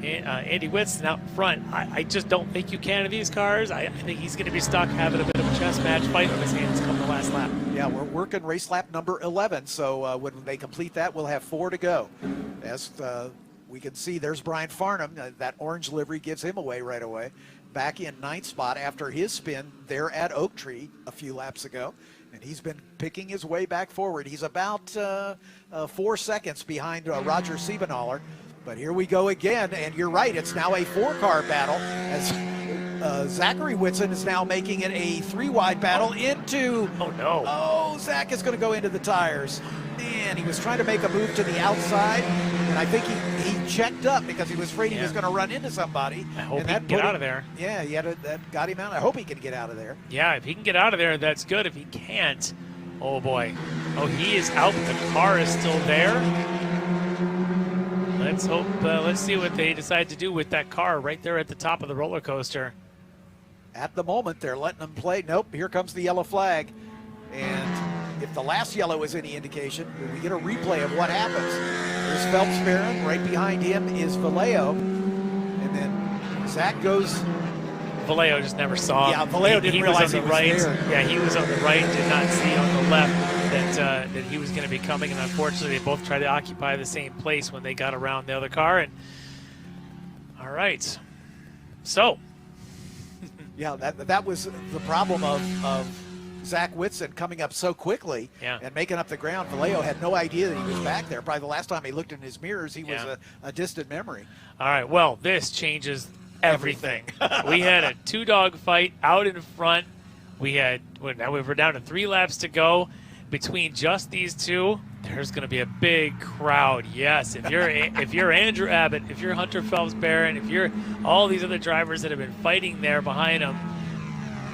S3: Andy Whitson out in front. I just don't think you can in these cars. I think he's going to be stuck having a bit of a chess match fight on his hands come the last lap.
S2: Yeah, we're working race lap number 11, so when they complete that, we'll have 4 to go. As we can see, there's Brian Farnham. That orange livery gives him away right away. Back in 9th spot after his spin there at Oak Tree a few laps ago. And he's been picking his way back forward. He's about 4 seconds behind Roger Siebenaller. But here we go again, and you're right, it's now a 4-car battle as Zachary Whitson is now making it a 3-wide battle into...
S3: Oh, no.
S2: Oh, Zach is going to go into the tires. Man, he was trying to make a move to the outside, and I think he checked up because he was afraid he was going to run into somebody.
S3: I hope
S2: and
S3: he can get out of there.
S2: Yeah, that got him out. I hope he can get out of there.
S3: Yeah, if he can get out of there, that's good. If he can't, oh, boy. Oh, he is out, but the car is still there. Let's hope, let's see what they decide to do with that car right there at the top of the roller coaster.
S2: At the moment, they're letting them play. Nope, here comes the yellow flag. And if the last yellow is any indication, we get a replay of what happens. There's Phelps Barron. Right behind him is Vallejo. And then Zach goes.
S3: Vallejo just never saw him.
S2: Yeah, Vallejo didn't realize he was there.
S3: Yeah, he was on the right, did not see on the left that he was going to be coming. And unfortunately, they both tried to occupy the same place when they got around the other car. And all right. So.
S2: Yeah, that was the problem of Zach Whitson coming up so quickly and making up the ground. Vallejo had no idea that he was back there. Probably the last time he looked in his mirrors, he was a distant memory.
S3: All right, well, this changes everything. We had a 2-dog fight out in front. Now we were down to 3 laps to go. Between just these two, there's going to be a big crowd. Yes, if you're Andrew Abbott, if you're Hunter Phelps Barron, if you're all these other drivers that have been fighting there behind them,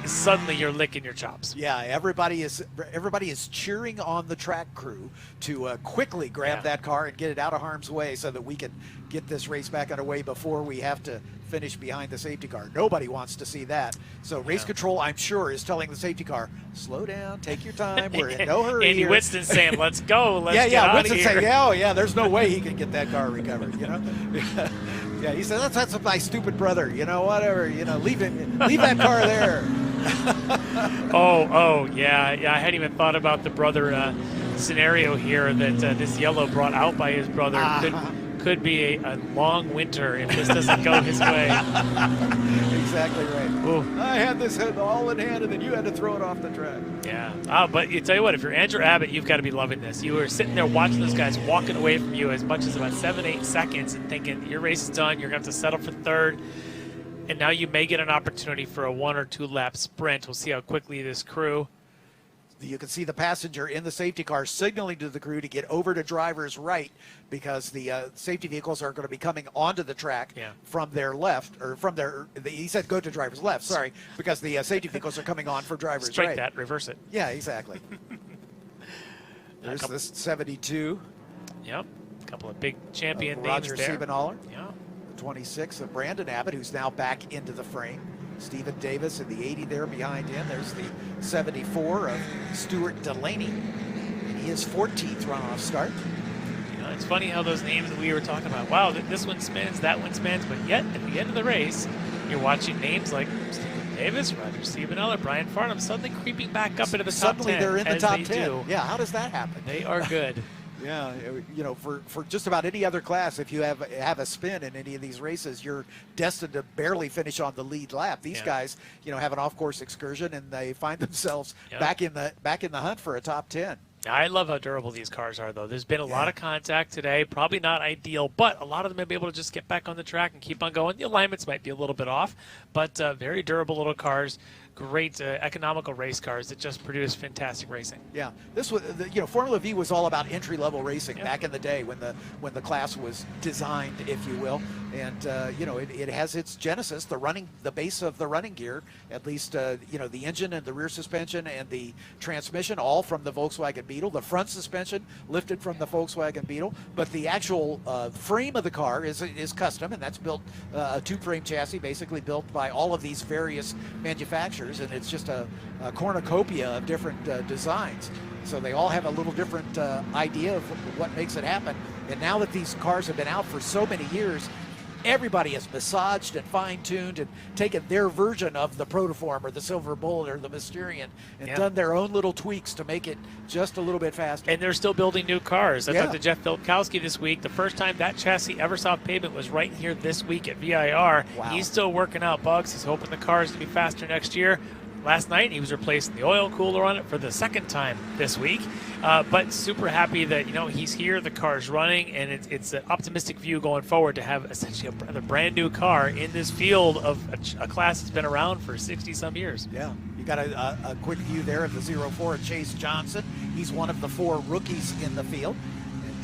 S3: suddenly you're licking your chops.
S2: Yeah, everybody is cheering on the track crew to quickly grab that car and get it out of harm's way so that we can get this race back underway before we have to finish behind the safety car. Nobody wants to see that. So race control, I'm sure, is telling the safety car, slow down, take your time, we're in no hurry.
S3: Andy Whitston's saying, let's go, let's get
S2: yeah,
S3: out
S2: Whitston's
S3: of here.
S2: saying, there's no way he can get that car recovered, you know? Yeah, he said, that's my stupid brother, whatever, leave that car there.
S3: Yeah, I hadn't even thought about the brother scenario here that this yellow brought out by his brother could be a long winter if this doesn't go his way.
S2: Exactly right. Ooh. I had this all in hand, and then you had to throw it off the track.
S3: Yeah. But you tell you what, if you're Andrew Abbott, you've got to be loving this. You were sitting there watching those guys walking away from you as much as about 7-8 seconds and thinking your race is done. You're going to have to settle for third. And now you may get an opportunity for a 1 or 2 lap sprint. We'll see how quickly this crew.
S2: You can see the passenger in the safety car signaling to the crew to get over to driver's right because the safety vehicles are going to be coming onto the track from their left, or from their, he said go to driver's left, sorry, because the safety vehicles are coming on for driver's right.
S3: Strike that, reverse it.
S2: Yeah, exactly. There's this 72.
S3: Yep, a couple of big champion names
S2: Roger
S3: there.
S2: Siebenaller.
S3: Yeah.
S2: 26 of Brandon Abbott, who's now back into the frame. Stephen Davis in the 80 there behind him. There's the 74 of Stuart Delaney. And he is 14th runoff start.
S3: It's funny how those names that we were talking about, wow, this one spins, that one spins, but yet at the end of the race, you're watching names like Stephen Davis, Roger Siebenaller, Brian Farnham suddenly creeping back up into the top 10.
S2: Suddenly they're in the top 10.
S3: Do.
S2: Yeah, how does that happen?
S3: They are good.
S2: Yeah, for just about any other class, if you have a spin in any of these races, you're destined to barely finish on the lead lap. These guys, have an off-course excursion and they find themselves back in the hunt for a top 10.
S3: I love how durable these cars are, though. There's been a lot of contact today. Probably not ideal, but a lot of them may be able to just get back on the track and keep on going. The alignments might be a little bit off, but very durable little cars. Great economical race cars that just produce fantastic racing.
S2: Yeah, this was Formula V was all about entry-level racing back in the day when the class was designed, if you will, and it has its genesis, the base of the running gear, at least the engine and the rear suspension and the transmission, all from the Volkswagen Beetle. The front suspension lifted from the Volkswagen Beetle, but the actual frame of the car is custom, and that's built a tube-frame chassis, basically built by all of these various manufacturers. And it's just a cornucopia of different designs. So they all have a little different idea of what makes it happen. And now that these cars have been out for so many years, everybody has massaged and fine-tuned and taken their version of the Protoform or the Silver Bullet or the Mysterian and done their own little tweaks to make it just a little bit faster.
S3: And they're still building new cars. I talked to Jeff Bilkowski this week. The first time that chassis ever saw pavement was right here this week at VIR.
S2: Wow.
S3: He's still working out bugs. He's hoping the car is going to be faster next year. Last night, he was replacing the oil cooler on it for the second time this week. But super happy that, he's here, the car's running, and it's an optimistic view going forward to have essentially a brand new car in this field of a class that's been around for 60-some years.
S2: Yeah, you got a quick view there of the 04 Chase Johnson. He's one of the 4 rookies in the field,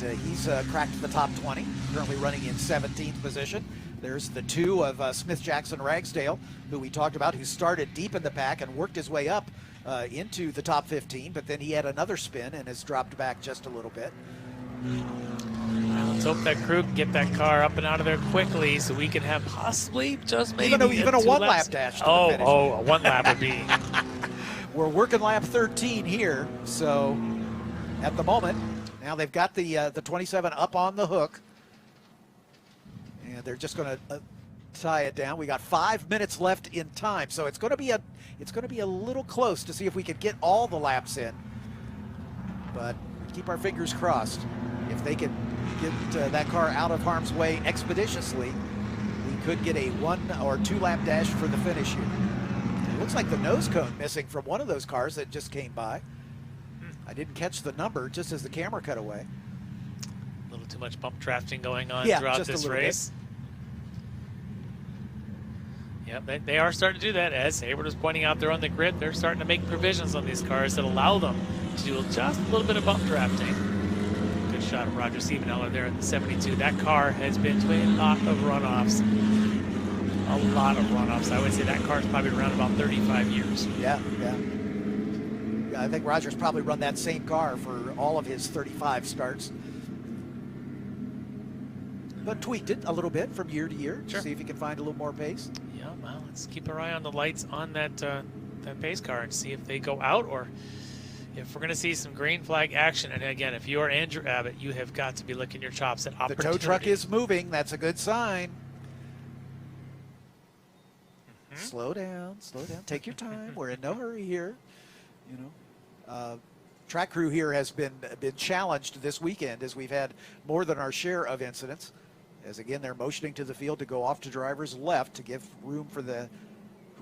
S2: and he's cracked the top 20, currently running in 17th position. There's the 2 of Smith Jackson Ragsdale, who we talked about, who started deep in the pack and worked his way up into the top 15, but then he had another spin and has dropped back just a little bit.
S3: Well, let's hope that crew can get that car up and out of there quickly so we can have possibly just maybe
S2: even a one-lap dash to the finish.
S3: A one lap would be.
S2: We're working lap 13 here, so at the moment, now they've got the 27 up on the hook. And they're just going to tie it down. We got 5 minutes left in time, so it's going to be a little close to see if we could get all the laps in. But keep our fingers crossed. If they can get that car out of harm's way expeditiously, we could get a 1 or 2 lap dash for the finish here. It looks like the nose cone missing from one of those cars that just came by. I didn't catch the number just as the camera cut away.
S3: A little too much bump drafting going on
S2: Yeah,
S3: throughout
S2: just
S3: this
S2: a little
S3: race. Yep, they are starting to do that. As Hayward was pointing out there on the grid, they're starting to make provisions on these cars that allow them to do just a little bit of bump drafting. Good shot of Roger Siebeneller there in the 72. That car has been to a lot of runoffs. A lot of runoffs. I would say that car's probably around about 35 years.
S2: Yeah. I think Roger's probably run that same car for all of his 35 starts. But tweaked it a little bit from year to year to see if he can find a little more pace.
S3: Yeah, well, let's keep our eye on the lights on that pace car and see if they go out or if we're going to see some green flag action. And again, if you are Andrew Abbott, you have got to be licking your chops at opportunity.
S2: The tow truck is moving. That's a good sign. Slow down. Take your time. We're in no hurry here. Track crew here has been challenged this weekend as we've had more than our share of incidents. As again, they're motioning to the field to go off to driver's left to give room for the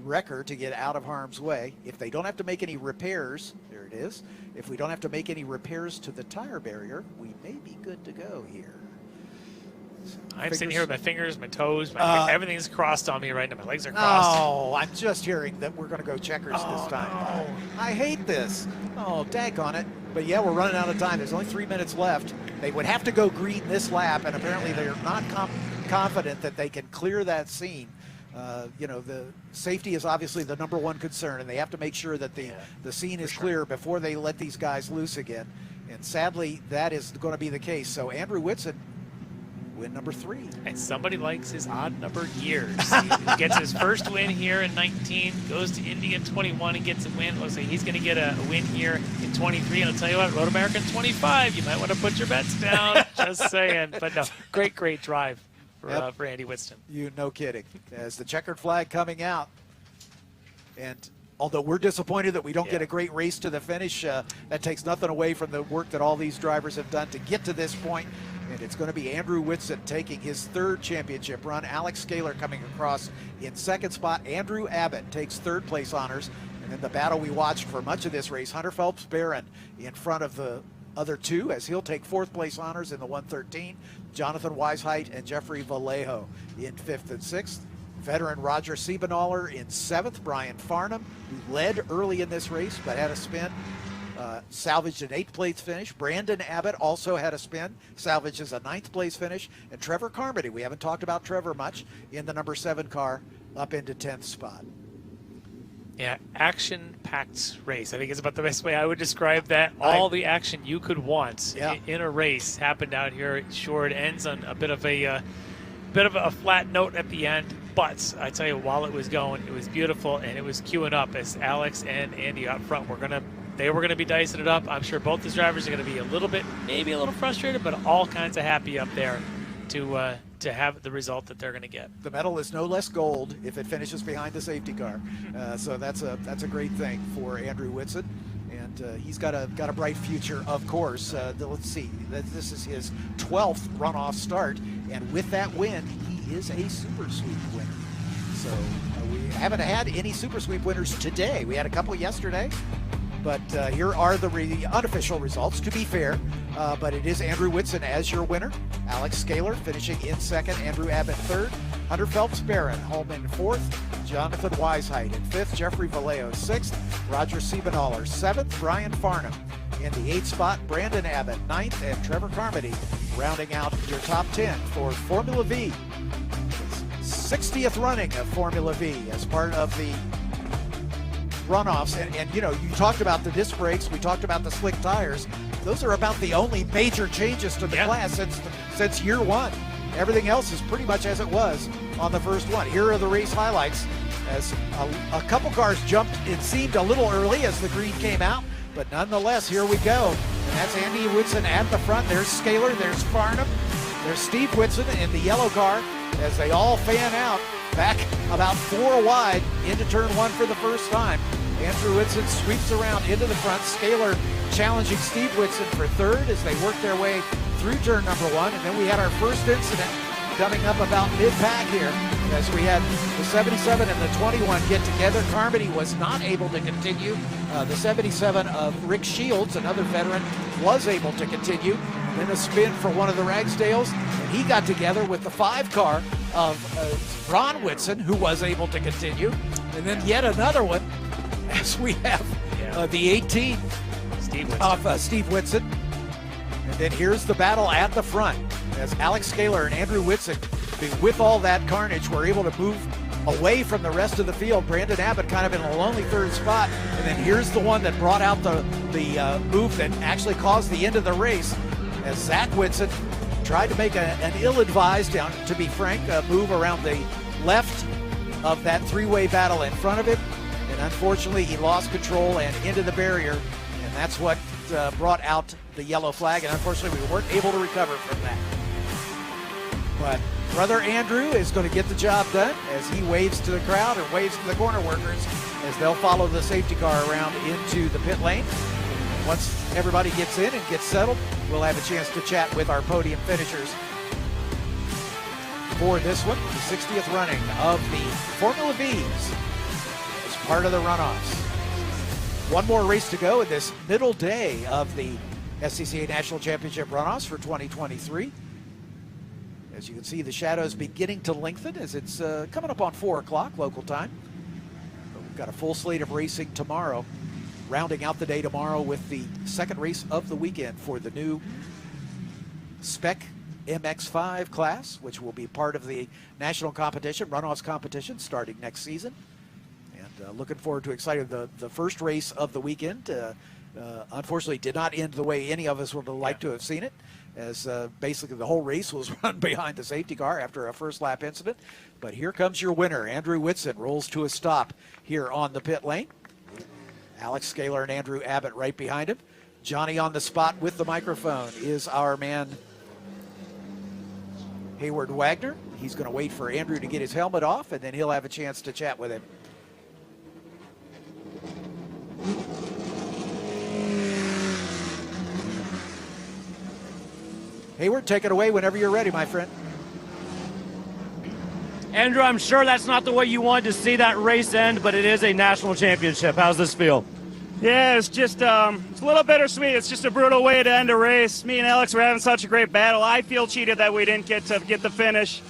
S2: wrecker to get out of harm's way. If they don't have to make any repairs, there it is. If we don't have to make any repairs to the tire barrier, we may be good to go here.
S3: I'm sitting here with my fingers, my toes, everything's crossed on me right now. My legs are crossed.
S2: Oh, I'm just hearing that we're going to go checkers this time.
S3: No.
S2: I hate this. Oh, daggone it. But yeah, we're running out of time. There's only 3 minutes left. They would have to go green this lap, and apparently they're not confident that they can clear that scene. The safety is obviously the #1 concern, and they have to make sure that the scene is clear before they let these guys loose again. And sadly, that is going to be the case. So Andrew Whitson, win number 3.
S3: And somebody likes his odd numbered years. He gets his first win here in 19, goes to Indy in 21 and gets a win. Looks like he's going to get a win here in 23. And I'll tell you what, Road America in 25, you might want to put your bets down. Just saying. But no, great drive for Andy Whitson.
S2: No kidding. As the checkered flag coming out. And although we're disappointed that we don't get a great race to the finish, that takes nothing away from the work that all these drivers have done to get to this point. And it's going to be Andrew Whitson taking his 3rd championship run. Alex Scaler coming across in 2nd spot. Andrew Abbott takes 3rd place honors. And then the battle we watched for much of this race, Hunter Phelps Barron in front of the other 2 as he'll take 4th place honors in the 113. Jonathan Weisheit and Jeffrey Vallejo in 5th and 6th. Veteran Roger Siebeneller in 7th. Brian Farnham, who led early in this race but had a spin, salvaged an 8th place finish. Brandon Abbott also had a spin, salvages a 9th place finish. And Trevor Carmody, we haven't talked about Trevor much, in the number 7 car up into 10th spot.
S3: Yeah, action-packed race. I think is about the best way I would describe that. All the action you could want in a race happened out here. Sure, it ends on a bit of a flat note at the end. But I tell you, while it was going, it was beautiful, and it was queuing up as Alex and Andy out front they were going to be dicing it up. I'm sure both these drivers are going to be maybe a little frustrated, but all kinds of happy up there to to have the result that they're going to get.
S2: The medal is no less gold if it finishes behind the safety car. So that's a great thing for Andrew Whitson. And he's got a bright future, of course. Let's see, this is his 12th runoff start, and with that win, he is a Super Sweep winner. So we haven't had any Super Sweep winners today. We had a couple yesterday, but here are the unofficial results, to be fair. But it is Andrew Whitson as your winner. Alex Scaler finishing in second. Andrew Abbott third. Hunter Phelps-Barron home in fourth. Jonathan Weisheidt in fifth. Jeffrey Vallejo sixth. Roger Siebenaller seventh. Brian Farnham in the eighth spot. Brandon Abbott ninth. And Trevor Carmody rounding out your top 10 for Formula V. 60th running of Formula V as part of the runoffs. And you know, you talked about the disc brakes, we talked about the slick tires. Those are about the only major changes to the class since year one. Everything else is pretty much as it was on the first one. Here are the race highlights as a couple cars jumped, it seemed a little early as the green came out, but nonetheless, here we go. And that's Andy Whitson at the front. There's Scaler, there's Farnham, there's Steve Whitson in the yellow car as they all fan out back about 4 wide into turn 1 for the first time. Andrew Whitson sweeps around into the front. Scaler challenging Steve Whitson for third as they work their way through turn number 1. And then we had our first incident coming up about mid-pack here as we had the 77 and the 21 get together. Carmody was not able to continue. The 77 of Rick Shields, another veteran, was able to continue. And then a spin for one of the Ragsdales, and he got together with the 5 car of Ron Whitson, who was able to continue. And then yet another one as we have the 18 of Steve Whitson. And then here's the battle at the front as Alex Scaler and Andrew Whitson, with all that carnage, were able to move away from the rest of the field. Brandon Abbott kind of in a lonely third spot. And then here's the one that brought out the move that actually caused the end of the race as Zach Whitson tried to make an ill-advised, to be frank, move around the left of that 3-way battle in front of him. And unfortunately, he lost control and into the barrier. And that's what brought out the yellow flag. And unfortunately, we weren't able to recover from that. But brother Andrew is going to get the job done as he waves to the crowd and waves to the corner workers as they'll follow the safety car around into the pit lane. Once everybody gets in and gets settled, we'll have a chance to chat with our podium finishers for this one, the 60th running of the Formula V's as part of the runoffs. One more race to go in this middle day of the SCCA National Championship runoffs for 2023. As you can see, the shadows beginning to lengthen as it's coming up on 4 o'clock local time. But we've got a full slate of racing tomorrow, rounding out the day tomorrow with the second race of the weekend for the new Spec MX5 class, which will be part of the national competition, runoffs competition, starting next season. And looking forward to excited. The first race of the weekend, unfortunately, did not end the way any of us would have liked to have seen it, as basically the whole race was run behind the safety car after a first lap incident. But here comes your winner. Andrew Whitson rolls to a stop here on the pit lane. Alex Scaler and Andrew Abbott right behind him. Johnny on the spot with the microphone is our man Hayward Wagner. He's going to wait for Andrew to get his helmet off, and then he'll have a chance to chat with him. Hayward, take it away whenever you're ready, my friend.
S1: Andrew, I'm sure that's not the way you wanted to see that race end, but it is a national championship. How's this feel?
S4: Yeah, it's just it's a little bittersweet. It's just a brutal way to end a race. Me and Alex were having such a great battle. I feel cheated that we didn't get the finish,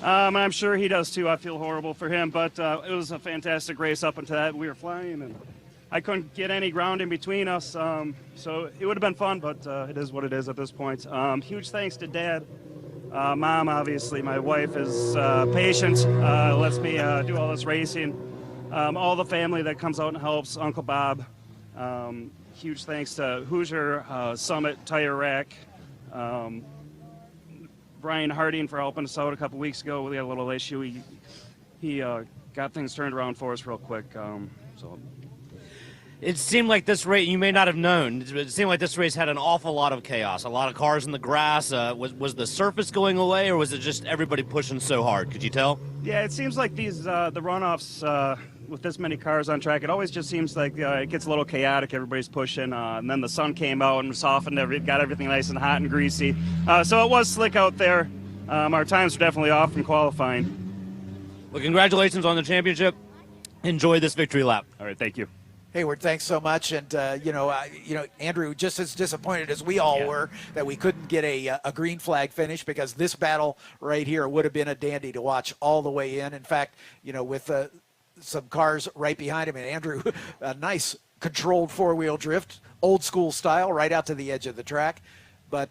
S4: and I'm sure he does too. I feel horrible for him, but it was a fantastic race up until that. We were flying, and I couldn't get any ground in between us, so it would have been fun, but it is what it is at this point. Huge thanks to Dad. Mom, obviously, my wife is patient, lets me do all this racing. All the family that comes out and helps, Uncle Bob. Huge thanks to Hoosier Summit Tire Rack. Brian Harding for helping us out a couple weeks ago. We had a little issue. He got things turned around for us real quick.
S1: It seemed like this race, you may not have known, it seemed like this race had an awful lot of chaos, a lot of cars in the grass. Was the surface going away, or was it just everybody pushing so hard? Could you tell?
S4: Yeah, it seems like the runoffs with this many cars on track, it always just seems like it gets a little chaotic. Everybody's pushing, and then the sun came out and softened got everything nice and hot and greasy. So it was slick out there. Our times were definitely off from qualifying.
S1: Well, congratulations on the championship. Enjoy this victory lap.
S4: All right, thank you.
S2: Hayward, thanks so much. And, Andrew, just as disappointed as we all were that we couldn't get a green flag finish, because this battle right here would have been a dandy to watch all the way in. In fact, with some cars right behind him, and Andrew, a nice controlled four-wheel drift, old school style, right out to the edge of the track. But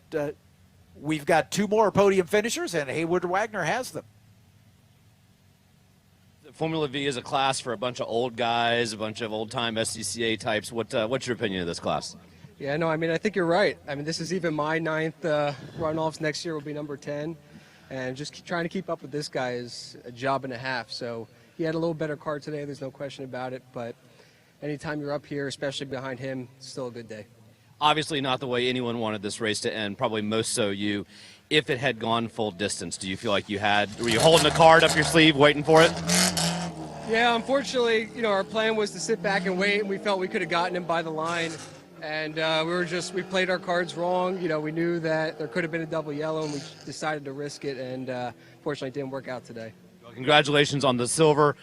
S2: we've got 2 more podium finishers, and Hayward Wagner has them.
S1: Formula V is a class for a bunch of old guys, a bunch of old-time SCCA types. What's your opinion of this class?
S5: Yeah, no, I mean, I think you're right. I mean, this is even my 9th runoffs. Next year will be number 10. And just trying to keep up with this guy is a job and a half. So he had a little better car today, there's no question about it. But anytime you're up here, especially behind him, it's still a good day.
S1: Obviously not the way anyone wanted this race to end, probably most so you. If it had gone full distance, do you feel like were you holding a card up your sleeve waiting for it?
S5: Yeah, unfortunately, our plan was to sit back and wait, and we felt we could have gotten him by the line. And we played our cards wrong. We knew that there could have been a double yellow, and we decided to risk it, and fortunately it didn't work out today.
S1: Well, congratulations on the silver.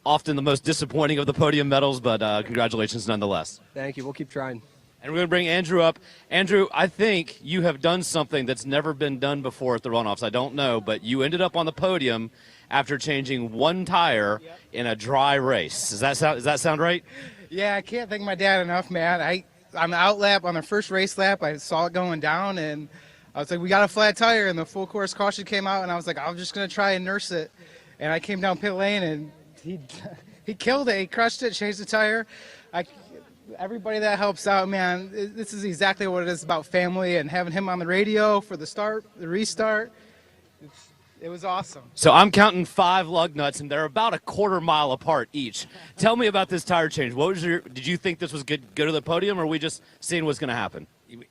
S1: Often the most disappointing of the podium medals, but congratulations nonetheless.
S5: Thank you. We'll keep trying.
S1: And we're going to bring Andrew up. Andrew, I think you have done something that's never been done before at the runoffs. I don't know, but you ended up on the podium after changing 1 tire in a dry race. Does that sound right?
S6: Yeah, I can't thank my dad enough, man. On the out lap, on the first race lap, I saw it going down, and I was like, we got a flat tire, and the full course caution came out, and I was like, I'm just going to try and nurse it. And I came down pit lane, and he killed it. He crushed it, changed the tire. Everybody that helps out, man, this is exactly what it is about family, and having him on the radio for the start, the restart. It was awesome.
S1: So I'm counting 5 lug nuts, and they're about a quarter mile apart each. Tell me about this tire change. Did you think this was good to the podium, or were we just seeing what's going to happen?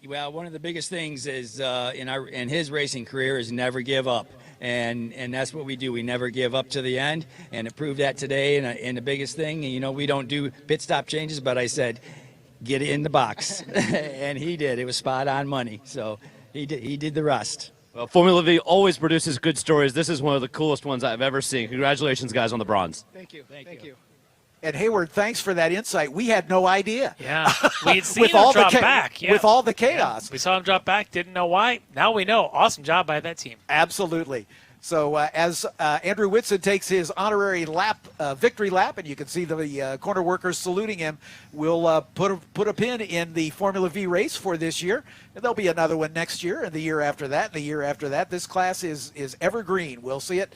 S7: Well, one of the biggest things is in his racing career is never give up. And that's what we do. We never give up to the end, and it proved that today. And the biggest thing, we don't do pit stop changes, but I said, get it in the box. And he did. It was spot on money. So he did the rest.
S1: Well, Formula V always produces good stories. This is one of the coolest ones I've ever seen. Congratulations, guys, on the bronze.
S6: Thank you. Thank you.
S2: And Hayward, thanks for that insight. We had no idea.
S3: Yeah, we had seen
S2: With
S3: him
S2: all
S3: drop
S2: the
S3: back. Yeah.
S2: With all the chaos.
S3: We saw him drop back, didn't know why. Now we know. Awesome job by that team.
S2: Absolutely. So as Andrew Whitson takes his honorary victory lap, and you can see the corner workers saluting him, we'll put a pin in the Formula V race for this year. And there'll be another one next year, and the year after that, and the year after that. This class is evergreen. We'll see it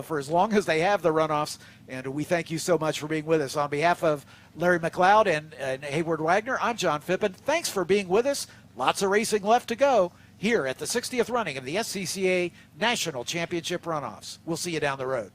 S2: for as long as they have the runoffs. And we thank you so much for being with us. On behalf of Larry McLeod and Hayward Wagner, I'm John Phippen. Thanks for being with us. Lots of racing left to go here at the 60th running of the SCCA National Championship Runoffs. We'll see you down the road.